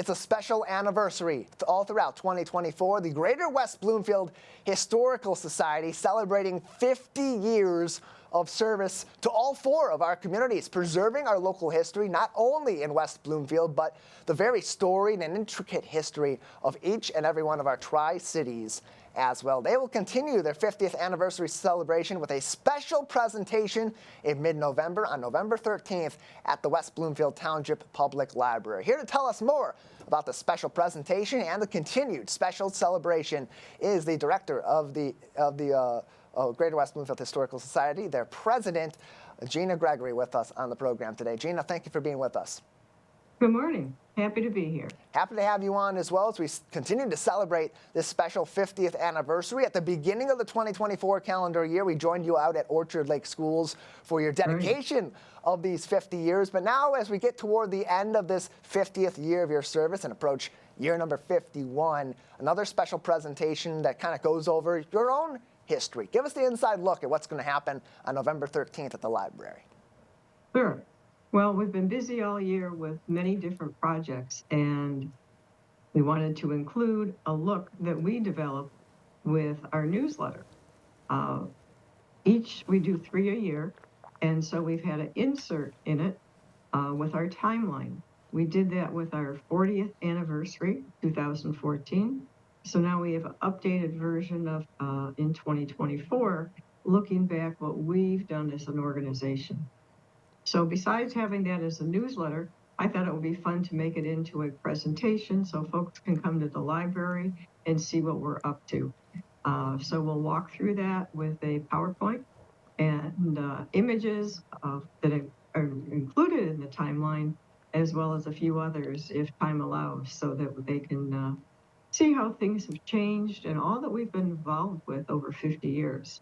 It's a special anniversary all throughout 2024. The Greater West Bloomfield Historical Society celebrating 50 years of service to all four of our communities, preserving our local history, not only in West Bloomfield, but the very storied and intricate history of each and every one of our Tri-Cities as well. They will continue their 50th anniversary celebration with a special presentation in mid-November on November 13th at the West Bloomfield Township Public Library. Here to tell us more about the special presentation and the continued special celebration is the director of the Greater West Bloomfield Historical Society, their president, Gina Gregory, with us on the program today. Gina, thank you for being with us. Good morning. Happy to be here. Happy to have you on as well as we continue to celebrate this special 50th anniversary. At the beginning of the 2024 calendar year, we joined you out at Orchard Lake Schools for your dedication of these 50 years. But now, as we get toward the end of this 50th year of your service and approach year number 51, another special presentation that kind of goes over your own history. Give us the inside look at what's going to happen on November 13th at the library. Sure. Well, we've been busy all year with many different projects, and we wanted to include a look that we developed with our newsletter. We do 3 a year, and so we've had an insert in it with our timeline. We did that with our 40th anniversary, 2014. So now we have an updated version of in 2024, looking back what we've done as an organization. So besides having that as a newsletter, I thought it would be fun to make it into a presentation so folks can come to the library and see what we're up to. So we'll walk through that with a PowerPoint and images that are included in the timeline, as well as a few others if time allows, so that they can see how things have changed and all that we've been involved with over 50 years.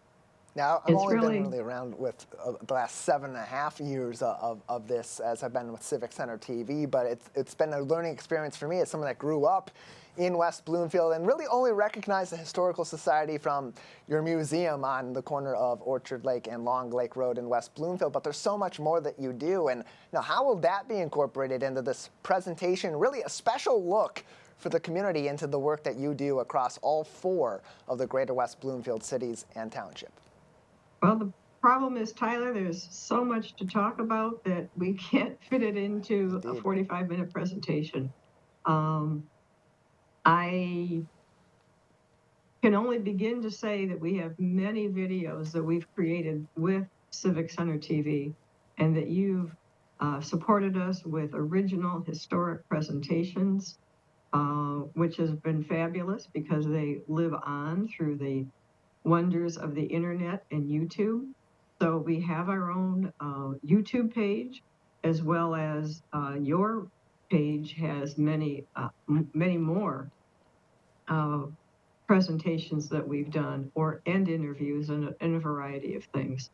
Now, I've only been really around with the last 7.5 years of this, as I've been with Civic Center TV, but it's been a learning experience for me as someone that grew up in West Bloomfield and really only recognized the Historical Society from your museum on the corner of Orchard Lake and Long Lake Road in West Bloomfield, but there's so much more that you do. And now, how will that be incorporated into this presentation? Really a special look for the community into the work that you do across all four of the Greater West Bloomfield cities and township. Well, the problem is, Tyler, there's so much to talk about that we can't fit it into a 45-minute presentation. I can only begin to say that we have many videos that we've created with Civic Center TV, and that you've supported us with original historic presentations, which has been fabulous because they live on through the wonders of the internet and YouTube. So we have our own YouTube page, as well as your page has many more presentations that we've done and interviews and a variety of things.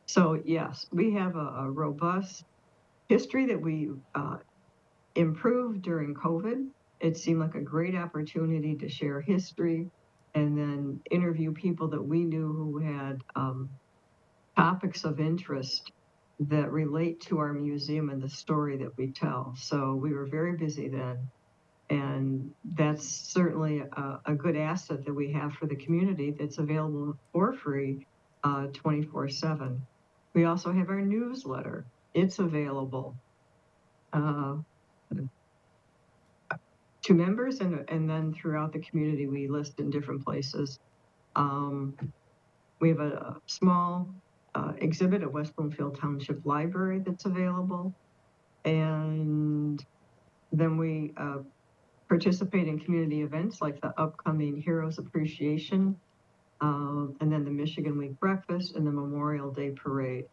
So yes, we have a robust history that we improved during COVID. It seemed like a great opportunity to share history and then interview people that we knew who had topics of interest that relate to our museum and the story that we tell. So we were very busy then. And that's certainly a good asset that we have for the community that's available for free 24/7. We also have our newsletter. It's available to members, and then throughout the community we list in different places. We have a small exhibit at West Bloomfield Township Library that's available, and then we participate in community events like the upcoming Heroes Appreciation, and then the Michigan Week Breakfast and the Memorial Day Parade.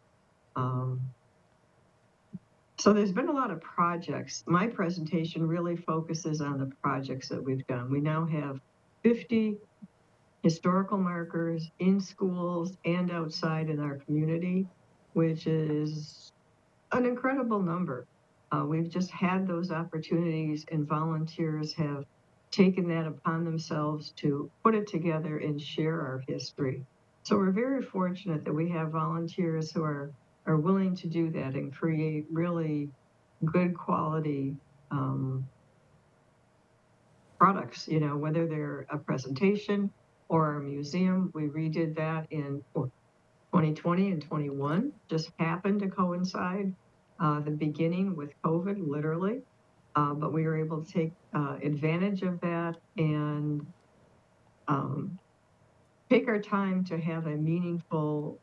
So there's been a lot of projects. My presentation really focuses on the projects that we've done. We now have 50 historical markers in schools and outside in our community, which is an incredible number. We've just had those opportunities, and volunteers have taken that upon themselves to put it together and share our history. So we're very fortunate that we have volunteers who are willing to do that and create really good quality products, whether they're a presentation or a museum. We redid that in 2020 and 21, just happened to coincide the beginning with COVID, literally. But we were able to take advantage of that and take our time to have a meaningful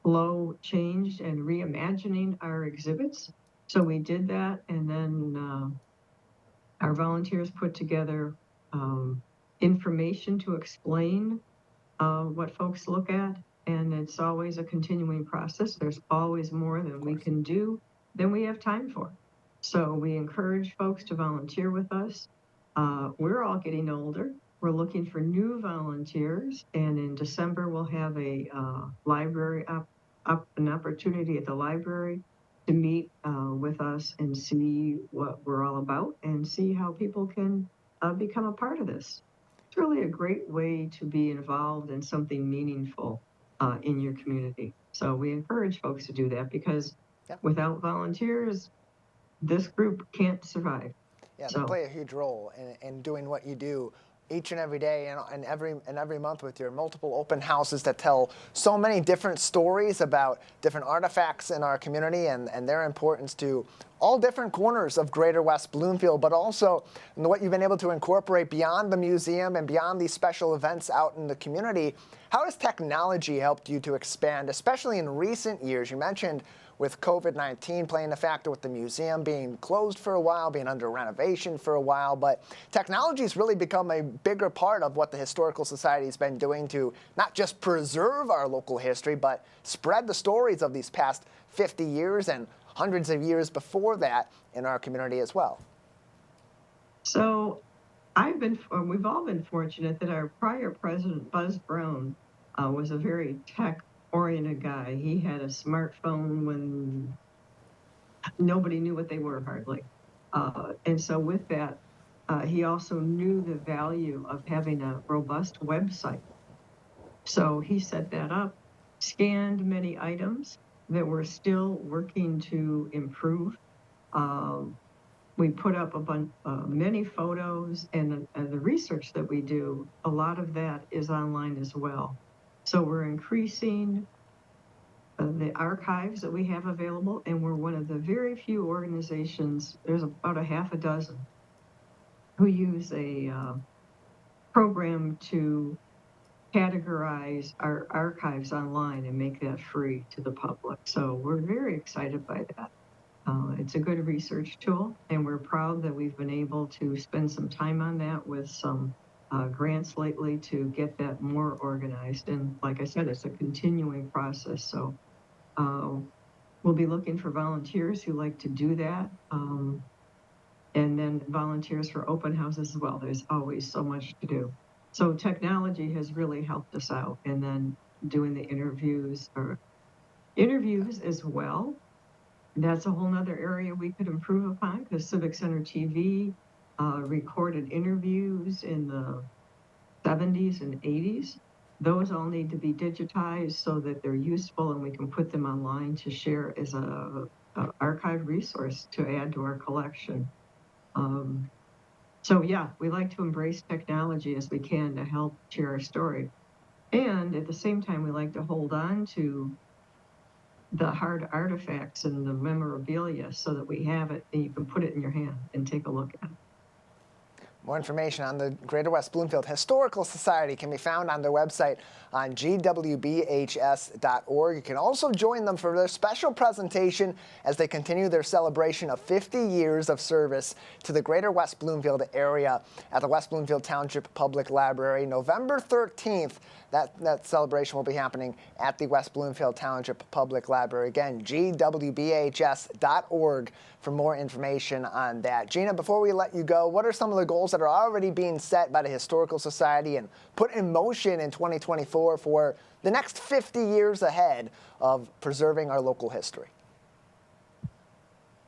flow change and reimagining our exhibits. So we did that, and then our volunteers put together information to explain what folks look at, and it's always a continuing process. There's always more than we can do than we have time for. So we encourage folks to volunteer with us. We're all getting older. We're looking for new volunteers, and in December we'll have a library an opportunity at the library to meet with us and see what we're all about and see how people can become a part of this. It's really a great way to be involved in something meaningful in your community. So we encourage folks to do that because without volunteers, this group can't survive. Yeah, they play a huge role in doing what you do each and every day and every month with your multiple open houses that tell so many different stories about different artifacts in our community and their importance to all different corners of greater West Bloomfield, but also what you've been able to incorporate beyond the museum and beyond these special events out in the community. How has technology helped you to expand, especially in recent years? You mentioned with COVID-19 playing a factor with the museum being closed for a while, being under renovation for a while, but technology has really become a bigger part of what the Historical Society has been doing to not just preserve our local history, but spread the stories of these past 50 years and hundreds of years before that in our community as well. So we've all been fortunate that our prior president, Buzz Brown, was a very tech-oriented guy. He had a smartphone when nobody knew what they were, hardly. And so with that, he also knew the value of having a robust website. So he set that up, scanned many items that we're still working to improve. We put up many photos, and the research that we do, a lot of that is online as well. So we're increasing the archives that we have available, and we're one of the very few organizations, there's about a half a dozen, who use a program to categorize our archives online and make that free to the public. So we're very excited by that. It's a good research tool, and we're proud that we've been able to spend some time on that with some grants lately to get that more organized. And like I said, it's a continuing process. So we'll be looking for volunteers who like to do that. And then volunteers for open houses as well. There's always so much to do. So technology has really helped us out. And then doing the interviews as well. That's a whole nother area we could improve upon, because Civic Center TV recorded interviews in the 70s and 80s. Those all need to be digitized so that they're useful and we can put them online to share as a archive resource to add to our collection. So yeah, we like to embrace technology as we can to help share our story. And at the same time, we like to hold on to the hard artifacts and the memorabilia so that we have it and you can put it in your hand and take a look at it. More information on the Greater West Bloomfield Historical Society can be found on their website on gwbhs.org. You can also join them for their special presentation as they continue their celebration of 50 years of service to the Greater West Bloomfield area at the West Bloomfield Township Public Library. November 13th, that celebration will be happening at the West Bloomfield Township Public Library. Again, gwbhs.org for more information on that. Gina, before we let you go, what are some of the goals that are already being set by the Historical Society and put in motion in 2024 for the next 50 years ahead of preserving our local history?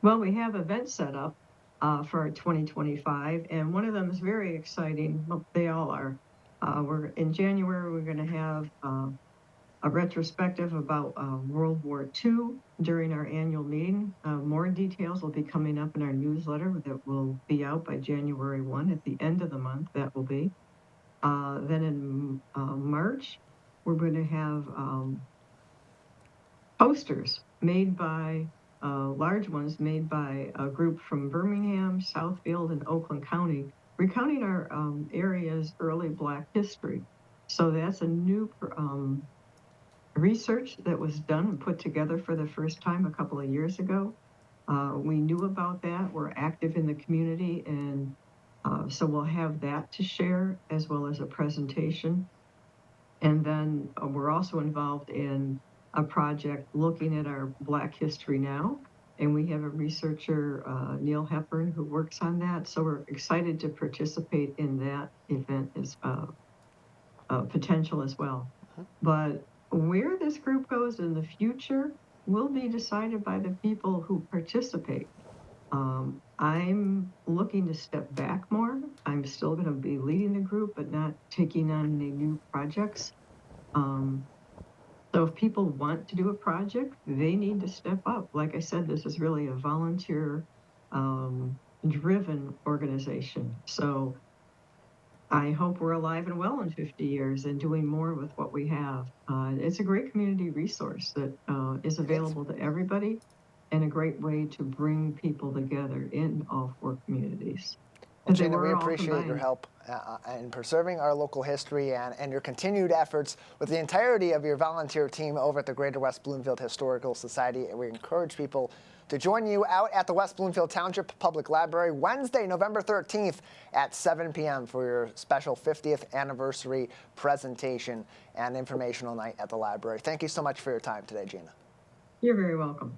Well, we have events set up for 2025, and one of them is very exciting. Well, they all are. In January, we're going to have a retrospective about World War II during our annual meeting. More details will be coming up in our newsletter that will be out by January 1 at the end of the month. That will be. Then in March, we're going to have posters made by large ones made by a group from Birmingham, Southfield, and Oakland County, recounting our area's early Black history. So that's a new research that was done and put together for the first time a couple of years ago. We knew about that. We're active in the community, and so we'll have that to share as well as a presentation. And then we're also involved in a project looking at our Black history now. And we have a researcher, Neil Hepburn, who works on that. So we're excited to participate in that event as potential as well. But where this group goes in the future will be decided by the people who participate. I'm looking to step back more. I'm still going to be leading the group, but not taking on any new projects. So if people want to do a project, they need to step up. Like I said, this is really a volunteer driven organization. So I hope we're alive and well in 50 years and doing more with what we have. It's a great community resource that is available to everybody, and a great way to bring people together in all 4 communities. Well, Gina, we appreciate your help in preserving our local history and your continued efforts with the entirety of your volunteer team over at the Greater West Bloomfield Historical Society. And we encourage people to join you out at the West Bloomfield Township Public Library Wednesday, November 13th at 7 p.m. for your special 50th anniversary presentation and informational night at the library. Thank you so much for your time today, Gina. You're very welcome.